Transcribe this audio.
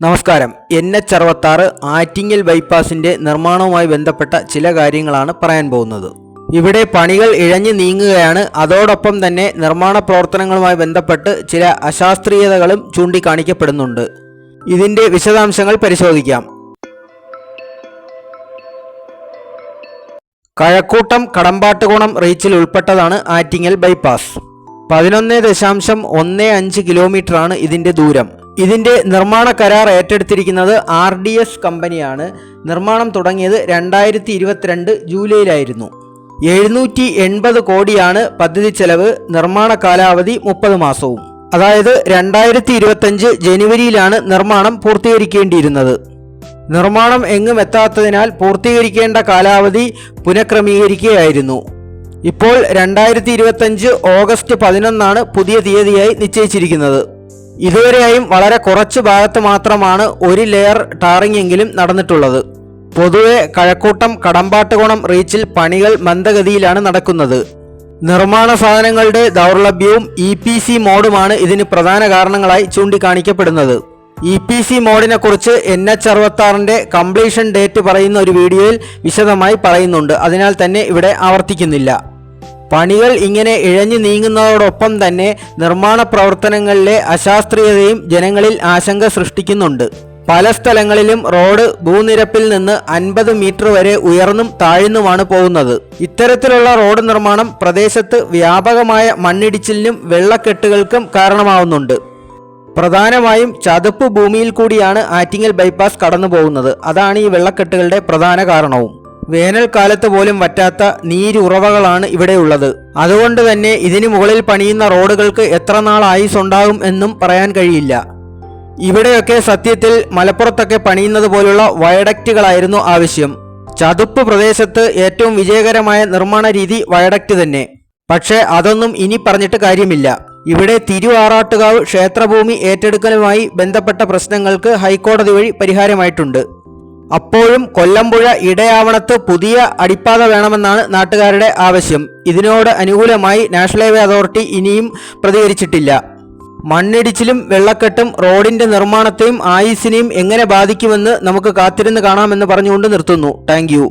നമസ്കാരം. NH66 ആറ്റിങ്ങൽ ബൈപ്പാസിന്റെ നിർമ്മാണവുമായി ബന്ധപ്പെട്ട ചില കാര്യങ്ങളാണ് പറയാൻ പോകുന്നത്. ഇവിടെ പണികൾ ഇഴഞ്ഞു നീങ്ങുകയാണ്. അതോടൊപ്പം തന്നെ നിർമ്മാണ പ്രവർത്തനങ്ങളുമായി ബന്ധപ്പെട്ട് ചില അശാസ്ത്രീയതകളും ചൂണ്ടിക്കാണിക്കപ്പെടുന്നുണ്ട്. ഇതിന്റെ വിശദാംശങ്ങൾ പരിശോധിക്കാം. കഴക്കൂട്ടം കടമ്പാട്ടുകോണം റീച്ചിൽ ഉൾപ്പെട്ടതാണ് ആറ്റിങ്ങൽ ബൈപ്പാസ്. 11.15 കിലോമീറ്ററാണ് ഇതിന്റെ ദൂരം. ഇതിന്റെ നിർമ്മാണ കരാർ ഏറ്റെടുത്തിരിക്കുന്നത് RDS കമ്പനിയാണ്. നിർമ്മാണം തുടങ്ങിയത് 2022 ജൂലൈയിലായിരുന്നു. 780 കോടിയാണ് പദ്ധതി ചെലവ്. നിർമ്മാണ കാലാവധി 30 മാസവും. അതായത് 2025 ജനുവരിയിലാണ് നിർമ്മാണം പൂർത്തീകരിക്കേണ്ടിയിരുന്നത്. നിർമ്മാണം എങ്ങും എത്താത്തതിനാൽ പൂർത്തീകരിക്കേണ്ട കാലാവധി പുനഃക്രമീകരിക്കുകയായിരുന്നു. ഇപ്പോൾ 2025 ഓഗസ്റ്റ് 11 പുതിയ തീയതിയായി നിശ്ചയിച്ചിരിക്കുന്നത്. ഇതുവരെയായും വളരെ കുറച്ചു ഭാഗത്ത് മാത്രമാണ് ഒരു ലെയർ ടാറിംഗ് എങ്കിലും നടന്നിട്ടുള്ളത്. പൊതുവെ കഴക്കൂട്ടം കടമ്പാട്ടുകോണം റീച്ചിൽ പണികൾ മന്ദഗതിയിലാണ് നടക്കുന്നത്. നിർമ്മാണ സാധനങ്ങളുടെ ദൗർലഭ്യവും EPC മോഡുമാണ് ഇതിന് പ്രധാന കാരണങ്ങളായി ചൂണ്ടിക്കാണിക്കപ്പെടുന്നത്. EPC മോഡിനെ കുറിച്ച് NH66 കംപ്ലീഷൻ ഡേറ്റ് പറയുന്ന ഒരു വീഡിയോയിൽ വിശദമായി പറയുന്നുണ്ട്. അതിനാൽ തന്നെ ഇവിടെ ആവർത്തിക്കുന്നില്ല. പണികൾ ഇങ്ങനെ ഇഴഞ്ഞു നീങ്ങുന്നതോടൊപ്പം തന്നെ നിർമ്മാണ പ്രവർത്തനങ്ങളിലെ അശാസ്ത്രീയതയും ജനങ്ങളിൽ ആശങ്ക സൃഷ്ടിക്കുന്നുണ്ട്. പല സ്ഥലങ്ങളിലും റോഡ് ഭൂനിരപ്പിൽ നിന്ന് 50 മീറ്റർ വരെ ഉയർന്നും താഴ്ന്നുമാണ് പോകുന്നത്. ഇത്തരത്തിലുള്ള റോഡ് നിർമ്മാണം പ്രദേശത്ത് വ്യാപകമായ മണ്ണിടിച്ചിലിനും വെള്ളക്കെട്ടുകൾക്കും കാരണമാവുന്നുണ്ട്. പ്രധാനമായും ചതുപ്പ് ഭൂമിയിൽ കൂടിയാണ് ആറ്റിങ്ങൽ ബൈപ്പാസ് കടന്നു പോകുന്നത്. അതാണ് ഈ വെള്ളക്കെട്ടുകളുടെ പ്രധാന കാരണവും. വേനൽക്കാലത്ത് പോലും വറ്റാത്ത നീരുറവകളാണ് ഇവിടെയുള്ളത്. അതുകൊണ്ട് തന്നെ ഇതിനു മുകളിൽ പണിയുന്ന റോഡുകൾക്ക് എത്ര നാൾ ആയുസ് ഉണ്ടാകും എന്നും പറയാൻ കഴിയില്ല. ഇവിടെയൊക്കെ സത്യത്തിൽ മലപ്പുറത്തൊക്കെ പണിയുന്നത് പോലുള്ള വയഡക്റ്റുകളായിരുന്നു ആവശ്യം. ചതുപ്പ് പ്രദേശത്ത് ഏറ്റവും വിജയകരമായ നിർമ്മാണ രീതി വയഡക്റ്റ് തന്നെ. പക്ഷേ അതൊന്നും ഇനി പറഞ്ഞിട്ട് കാര്യമില്ല. ഇവിടെ തിരുവാറാട്ടുകാവ് ക്ഷേത്രഭൂമി ഏറ്റെടുക്കലുമായി ബന്ധപ്പെട്ട പ്രശ്നങ്ങൾക്ക് ഹൈക്കോടതി വഴി പരിഹാരമായിട്ടുണ്ട്. അപ്പോഴും കൊല്ലമ്പുഴ ഇടയാവണത്ത് പുതിയ അടിപ്പാത വേണമെന്നാണ് നാട്ടുകാരുടെ ആവശ്യം. ഇതിനോട് അനുകൂലമായി നാഷണൽ ഹൈവേ അതോറിറ്റി ഇനിയും പ്രതികരിച്ചിട്ടില്ല. മണ്ണിടിച്ചിലും വെള്ളക്കെട്ടും റോഡിന്റെ നിർമ്മാണത്തെയും ആയുസ്സിനെയും എങ്ങനെ ബാധിക്കുമെന്ന് നമുക്ക് കാത്തിരുന്ന് കാണാമെന്ന് പറഞ്ഞുകൊണ്ട് നിർത്തുന്നു. Thank you.